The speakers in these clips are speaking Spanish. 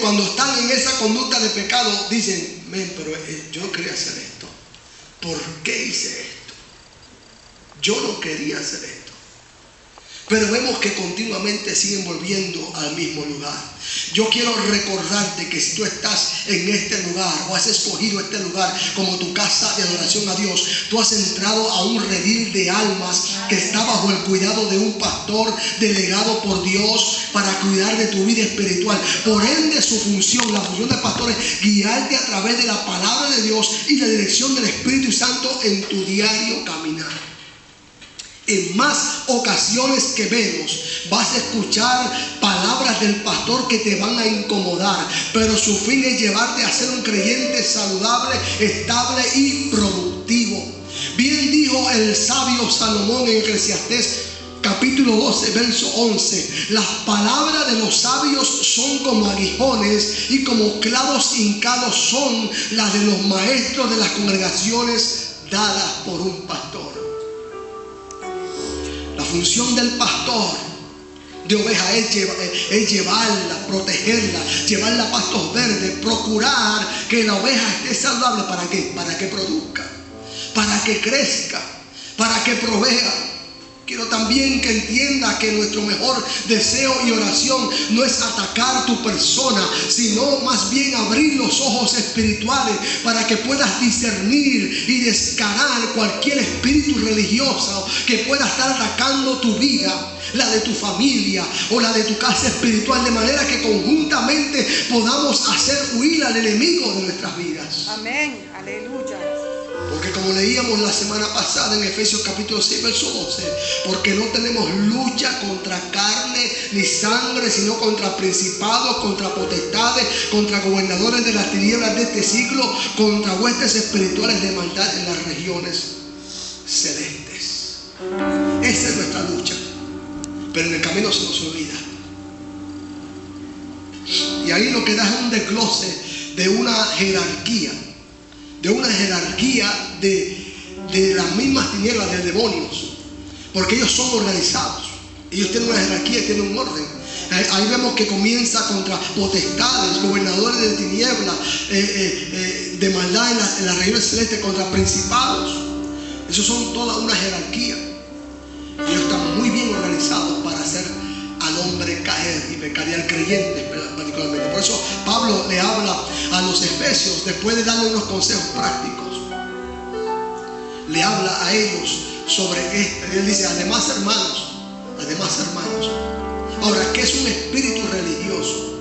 cuando están en esa conducta de pecado dicen, pero yo no quería hacer esto. ¿Por qué hice esto? Yo no quería hacer esto. Pero vemos que continuamente siguen volviendo al mismo lugar. Yo quiero recordarte que si tú estás en este lugar o has escogido este lugar como tu casa de adoración a Dios, tú has entrado a un redil de almas que está bajo el cuidado de un pastor delegado por Dios para cuidar de tu vida espiritual. Por ende, su función, la función del pastor es guiarte a través de la palabra de Dios y la dirección del Espíritu Santo en tu diario caminar. En más ocasiones que menos vas a escuchar palabras del pastor que te van a incomodar, pero su fin es llevarte a ser un creyente saludable, estable y productivo. Bien dijo el sabio Salomón en Eclesiastés capítulo 12, verso 11: las palabras de los sabios son como aguijones y como clavos hincados son las de los maestros de las congregaciones dadas por un pastor. La función del pastor de oveja es llevarla, protegerla, llevarla a pastos verdes, procurar que la oveja esté saludable. ¿Para qué? Para que produzca, para que crezca, para que provea. Quiero también que entienda que nuestro mejor deseo y oración no es atacar tu persona, sino más bien abrir los ojos espirituales para que puedas discernir y descargar cualquier espíritu religioso que pueda estar atacando tu vida, la de tu familia o la de tu casa espiritual, de manera que conjuntamente podamos hacer huir al enemigo de nuestras vidas. Amén, aleluya. Porque como leíamos la semana pasada en Efesios capítulo 6, verso 12, porque no tenemos lucha contra carne ni sangre, sino contra principados, contra potestades, contra gobernadores de las tinieblas de este siglo, contra huestes espirituales de maldad en las regiones celestes. Esa es nuestra lucha, pero en el camino se nos olvida. Y ahí lo que da es un desglose de una jerarquía, de las mismas tinieblas, de demonios, porque ellos son organizados, ellos tienen una jerarquía y tienen un orden. Ahí vemos que comienza contra potestades, gobernadores de tinieblas, de maldad en las regiones celestes, contra principados. Esos son toda una jerarquía. Ellos están muy bien organizados para hacer al hombre caer y pecar, y al creyente particularmente. Por eso Pablo le habla a los efesios, después de darle unos consejos prácticos, le habla a ellos sobre esto. Él dice, además hermanos. Ahora, ¿qué es un espíritu religioso?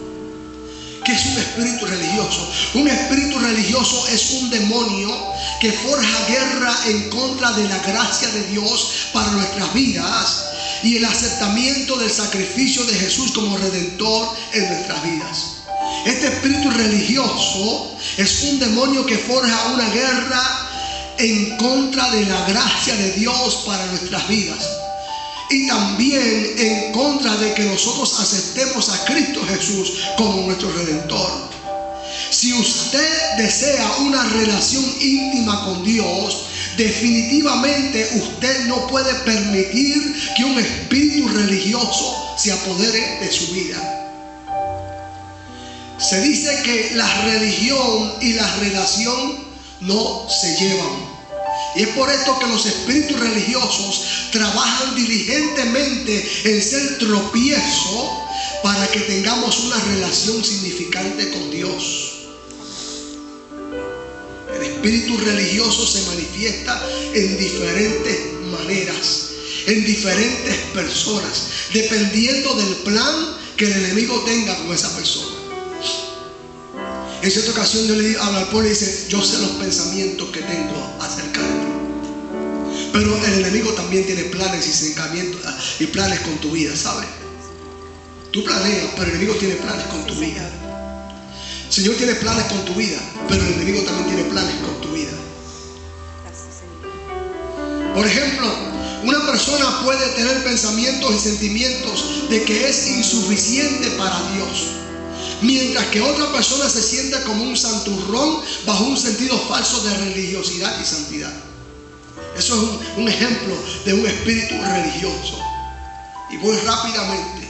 ¿Qué es un espíritu religioso? Un espíritu religioso es un demonio que forja guerra en contra de la gracia de Dios para nuestras vidas y el aceptamiento del sacrificio de Jesús como redentor en nuestras vidas. Este espíritu religioso es un demonio que forja una guerra en contra de la gracia de Dios para nuestras vidas y también en contra de que nosotros aceptemos a Cristo Jesús como nuestro redentor. Si usted desea una relación íntima con Dios, definitivamente usted no puede permitir que un espíritu religioso se apodere de su vida. Se dice que la religión y la relación no se llevan. Y es por esto que los espíritus religiosos trabajan diligentemente en ser tropiezo para que tengamos una relación significante con Dios. El espíritu religioso se manifiesta en diferentes maneras, en diferentes personas, dependiendo del plan que el enemigo tenga con esa persona. En cierta ocasión yo le hablo al pueblo y dice, yo sé los pensamientos que tengo acerca de ti. Pero el enemigo también tiene planes y planes con tu vida, ¿sabes? Tú planeas, pero el enemigo tiene planes con tu vida. El Señor tiene planes con tu vida, pero el enemigo también tiene planes con tu vida. Por ejemplo, una persona puede tener pensamientos y sentimientos de que es insuficiente para Dios, mientras que otra persona se siente como un santurrón bajo un sentido falso de religiosidad y santidad. Eso es un ejemplo de un espíritu religioso. Y voy rápidamente.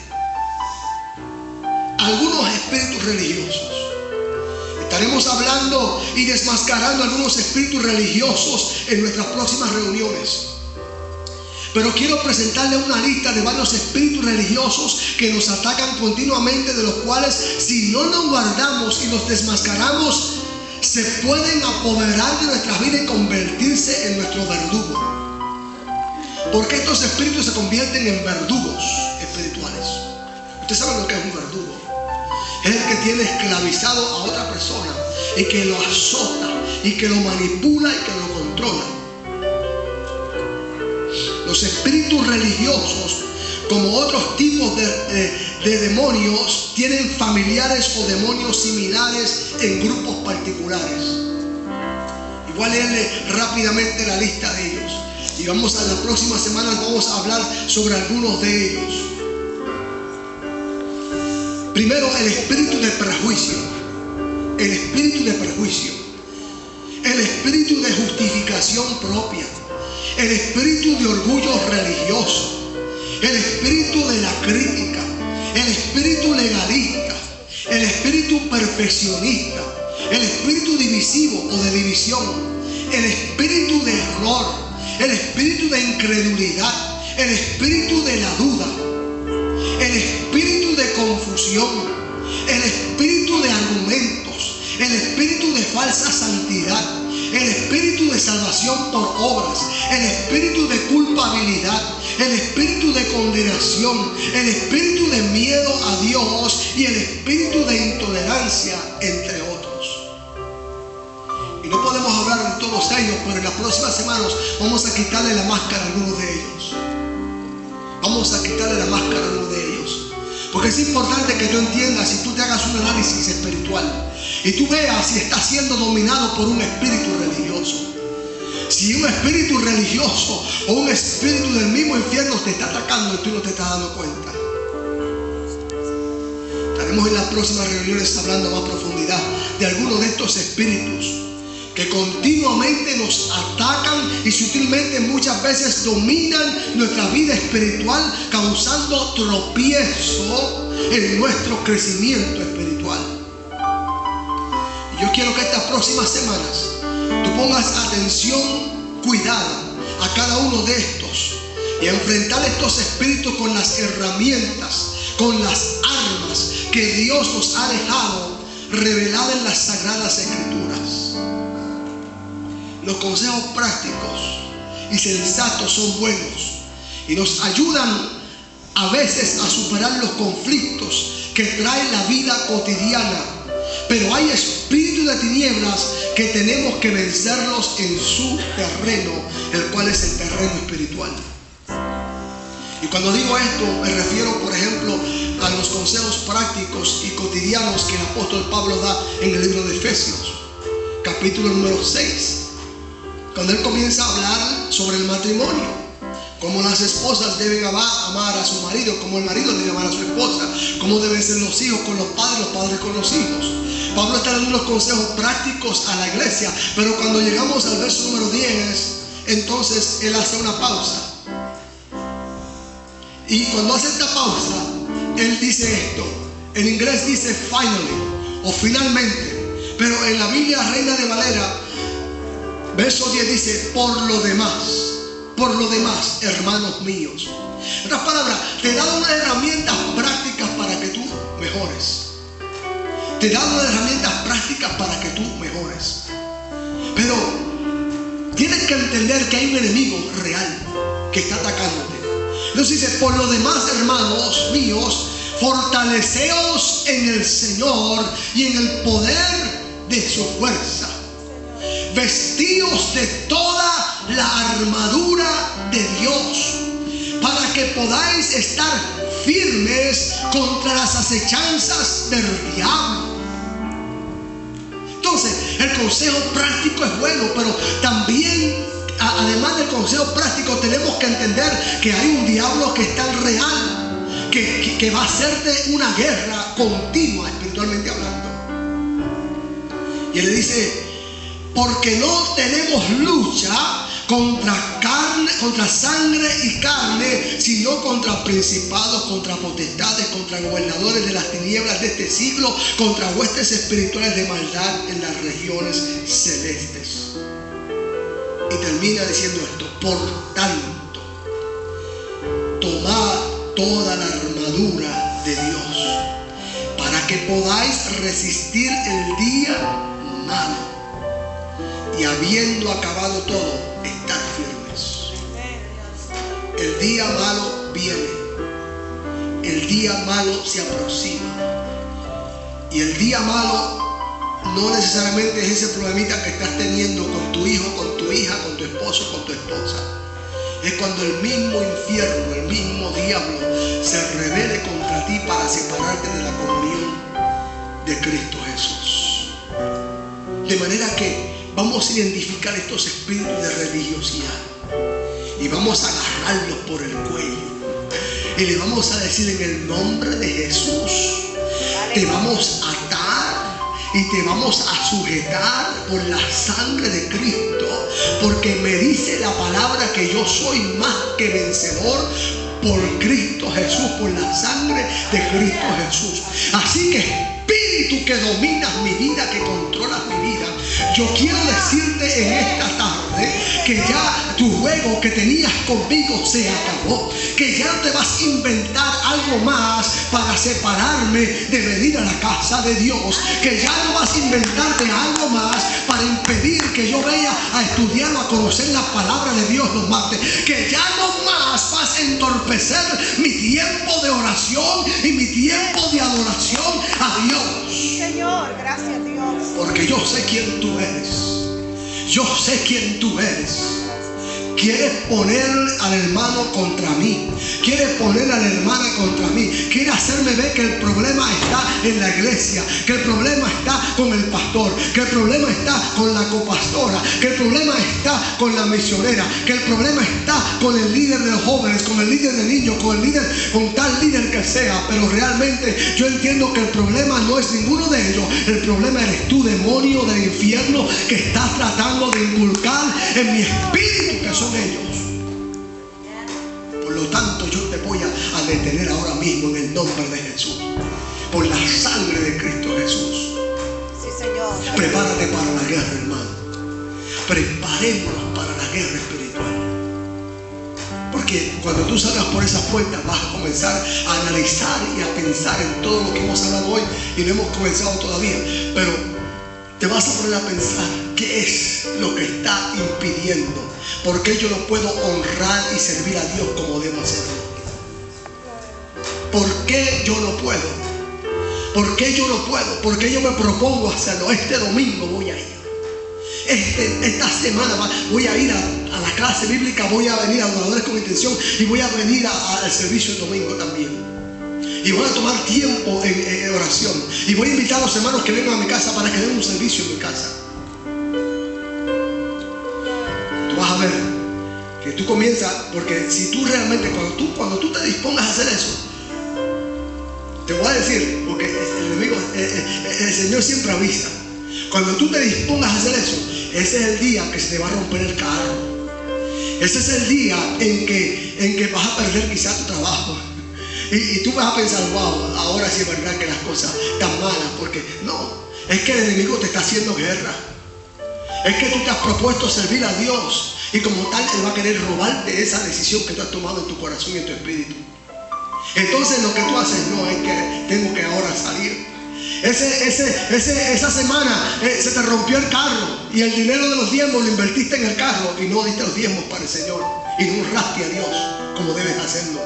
algunos espíritus religiosos. Estaremos hablando y desmascarando algunos espíritus religiosos en nuestras próximas reuniones. Pero quiero presentarle una lista de varios espíritus religiosos que nos atacan continuamente, de los cuales, si no nos guardamos y los desmascaramos, se pueden apoderar de nuestra vida y convertirse en nuestro verdugo. Porque estos espíritus se convierten en verdugos espirituales. Ustedes saben lo que es un verdugo. Es el que tiene esclavizado a otra persona y que lo azota y que lo manipula y que lo controla. Los espíritus religiosos, como otros tipos de demonios, tienen familiares o demonios similares en grupos particulares. Y voy a leerle rápidamente la lista de ellos. Y vamos a las próximas semanas vamos a hablar sobre algunos de ellos. Primero, el espíritu de prejuicio. El espíritu de prejuicio. El espíritu de justificación propia. El espíritu de orgullo religioso. El espíritu de la crítica. El espíritu legalista. El espíritu perfeccionista. El espíritu divisivo o de división. El espíritu de error. El espíritu de incredulidad. El espíritu de la duda. El espíritu de confusión, el espíritu de argumentos, el espíritu de falsa santidad, el espíritu de salvación por obras, el espíritu de culpabilidad, el espíritu de condenación, el espíritu de miedo a Dios y el espíritu de intolerancia, entre otros. Y no podemos hablar de todos ellos, pero en las próximas semanas vamos a quitarle la máscara a algunos de ellos. Vamos a quitarle la máscara a uno de ellos. Porque es importante que tú entiendas, y tú te hagas un análisis espiritual y tú veas si estás siendo dominado por un espíritu religioso. Si un espíritu religioso o un espíritu del mismo infierno te está atacando y tú no te estás dando cuenta. Estaremos en las próximas reuniones hablando a más profundidad de algunos de estos espíritus que continuamente nos atacan y sutilmente muchas veces dominan nuestra vida espiritual, causando tropiezo en nuestro crecimiento espiritual. Y yo quiero que estas próximas semanas tú pongas atención, cuidado a cada uno de estos y enfrentar estos espíritus con las herramientas, con las armas que Dios nos ha dejado reveladas en las Sagradas Escrituras. Los consejos prácticos y sensatos son buenos y nos ayudan a veces a superar los conflictos que trae la vida cotidiana. Pero hay espíritus de tinieblas que tenemos que vencerlos en su terreno, el cual es el terreno espiritual. Y cuando digo esto, me refiero, por ejemplo, a los consejos prácticos y cotidianos que el apóstol Pablo da en el libro de Efesios, capítulo número 6. Cuando él comienza a hablar sobre el matrimonio, cómo las esposas deben amar a su marido, cómo el marido debe amar a su esposa, cómo deben ser los hijos con los padres con los hijos. Pablo está dando unos consejos prácticos a la iglesia, pero cuando llegamos al verso número 10, entonces él hace una pausa. Y cuando hace esta pausa, él dice esto. En inglés dice finally o finalmente, pero en la Biblia Reina de Valera, verso 10 dice, por lo demás, hermanos míos. En otras palabras, te da unas herramientas prácticas para que tú mejores. Te da unas herramientas prácticas para que tú mejores. Pero tienes que entender que hay un enemigo real que está atacándote. Entonces dice, por lo demás, hermanos míos, fortaleceos en el Señor y en el poder de su fuerza. Vestíos de toda la armadura de Dios, para que podáis estar firmes contra las acechanzas del diablo. Entonces, el consejo práctico es bueno, pero también, además del consejo práctico, tenemos que entender que hay un diablo que está real, que va a hacerte una guerra continua, espiritualmente hablando. Y él le dice, porque no tenemos lucha contra sangre y carne, sino contra principados, contra potestades, contra gobernadores de las tinieblas de este siglo, contra huestes espirituales de maldad en las regiones celestes. Y termina diciendo esto: por tanto, tomad toda la armadura de Dios, para que podáis resistir el día malo, y habiendo acabado todo, estar firmes. El día malo viene, el día malo se aproxima, y el día malo no necesariamente es ese problemita que estás teniendo con tu hijo, con tu hija, con tu esposo, con tu esposa. Es cuando el mismo infierno, el mismo diablo se revele contra ti para separarte de la comunión de Cristo Jesús. De manera que vamos a identificar estos espíritus de religiosidad y vamos a agarrarlos por el cuello y le vamos a decir: en el nombre de Jesús te vamos a atar y te vamos a sujetar por la sangre de Cristo, porque me dice la palabra que yo soy más que vencedor por Cristo Jesús, por la sangre de Cristo Jesús. Así que espíritu que dominas mi vida, que controlas mi vida, yo quiero decirte en esta tarde que ya tu juego que tenías conmigo se acabó, que ya no te vas a inventar algo más para separarme de venir a la casa de Dios, que ya no vas a inventarte algo más para impedir que yo vaya a estudiar o a conocer la palabra de Dios los martes, que ya no más vas a entorpecer mi tiempo de oración y mi tiempo de adoración a Dios. Señor, gracias Dios. Porque yo sé quién tú eres. Yo sé quién tú eres. Quieres poner al hermano contra mí. Quieres poner a la hermana contra mí. Quieres hacerme ver que el problema está en la iglesia, que el problema está con el pastor, que el problema está con la copastora, que el problema está con la misionera, que el problema está con el líder de los jóvenes, con el líder de niños, con tal líder que sea. Pero realmente yo entiendo que el problema no es ninguno de ellos. El problema eres tú, demonio del infierno, que estás tratando de inculcar en mi espíritu que son ellos. Por lo tanto, yo te voy a detener ahora mismo en el nombre de Jesús, por la sangre de Cristo Jesús. Sí, Señor. Prepárate para la guerra, hermano. Preparémonos para la guerra espiritual. Porque cuando tú salgas por esas puertas vas a comenzar a analizar y a pensar en todo lo que hemos hablado hoy, y no hemos comenzado todavía, pero te vas a poner a pensar qué es lo que está impidiendo, por qué yo no puedo honrar y servir a Dios como debo hacerlo. ¿Por qué yo no puedo? ¿Por qué yo no puedo? ¿Por qué yo me propongo hacerlo? Este domingo voy a ir. Esta semana voy a ir a la clase bíblica, voy a venir a Adoradores con Intención y voy a venir al servicio el domingo también. Y voy a tomar tiempo en oración. Y voy a invitar a los hermanos que vengan a mi casa para que den un servicio en mi casa. Tú vas a ver que tú comienzas, porque si tú realmente, cuando tú te dispongas a hacer eso, te voy a decir, porque el enemigo, el Señor siempre avisa. Cuando tú te dispongas a hacer eso, ese es el día que se te va a romper el carro. Ese es el día en que vas a perder quizás tu trabajo. Y tú vas a pensar: wow, ahora sí es verdad que las cosas están malas. Porque no, es que el enemigo te está haciendo guerra. Es que tú te has propuesto servir a Dios, y como tal él va a querer robarte esa decisión que tú has tomado en tu corazón y en tu espíritu. Entonces lo que tú haces: no, es que tengo que ahora salir. Esa semana se te rompió el carro y el dinero de los diezmos lo invertiste en el carro y no diste los diezmos para el Señor y no honraste a Dios como debes hacerlo.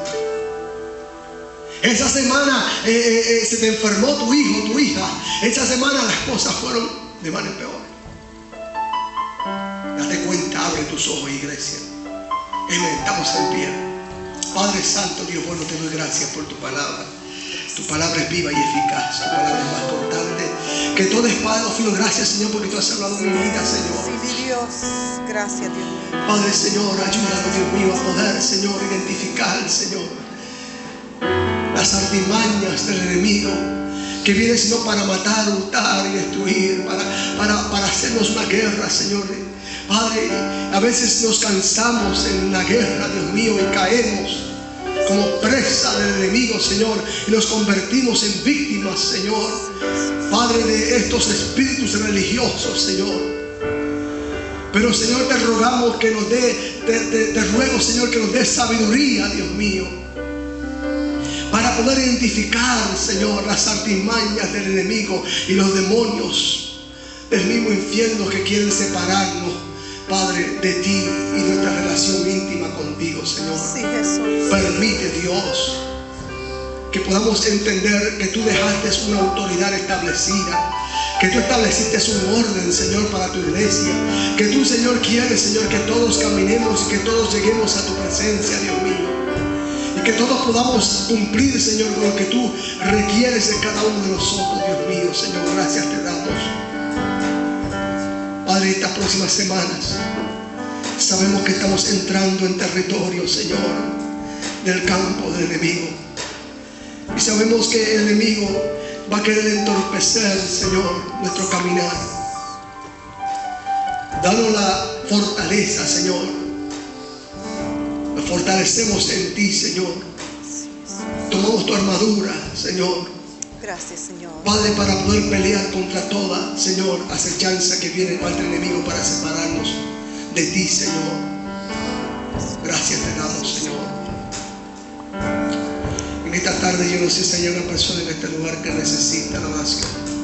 Esa semana se te enfermó tu hijo, tu hija. Esa semana las cosas fueron de mal en peor. Date cuenta, abre tus ojos, iglesia. Estamos en pie. Padre Santo, Dios bueno, te doy gracias por tu palabra. Tu palabra es viva y eficaz. Tu palabra es más cortante que toda espada de filo. Gracias, Señor, porque tú has hablado en mi vida, Señor. Sí, Dios. Gracias, Dios mío. Padre, Señor, ayúdame, Dios mío, a poder, Señor, identificar, Señor, las artimañas del enemigo, que viene sino para matar, hurtar y destruir, para hacernos una guerra, Señor. Padre, a veces nos cansamos en la guerra, Dios mío, y caemos como presa del enemigo, Señor, y nos convertimos en víctimas, Señor, Padre, de estos espíritus religiosos, Señor. Pero, Señor, te rogamos que nos te ruego, Señor, que nos dé sabiduría, Dios mío, para poder identificar, Señor, las artimañas del enemigo y los demonios del mismo infierno que quieren separarnos, Padre, de ti y nuestra relación íntima contigo, Señor. Sí, Jesús. Permite, Dios, que podamos entender que tú dejaste una autoridad establecida, que tú estableciste un orden, Señor, para tu iglesia, que tú, Señor, quieres, Señor, que todos caminemos y que todos lleguemos a tu presencia, Dios mío, y que todos podamos cumplir, Señor, con lo que tú requieres de cada uno de nosotros, Dios mío. Señor, gracias te damos. Padre, estas próximas semanas sabemos que estamos entrando en territorio, Señor, del campo del enemigo. Y sabemos que el enemigo va a querer entorpecer, Señor, nuestro caminar. Danos la fortaleza, Señor. Nos fortalecemos en ti, Señor. Tomamos tu armadura, Señor. Gracias, Señor. Padre, para poder pelear contra toda, Señor, acechanza que viene contra el enemigo para separarnos de ti, Señor. Gracias te damos, Señor. En esta tarde yo no sé si hay una persona en este lugar que necesita la máscara.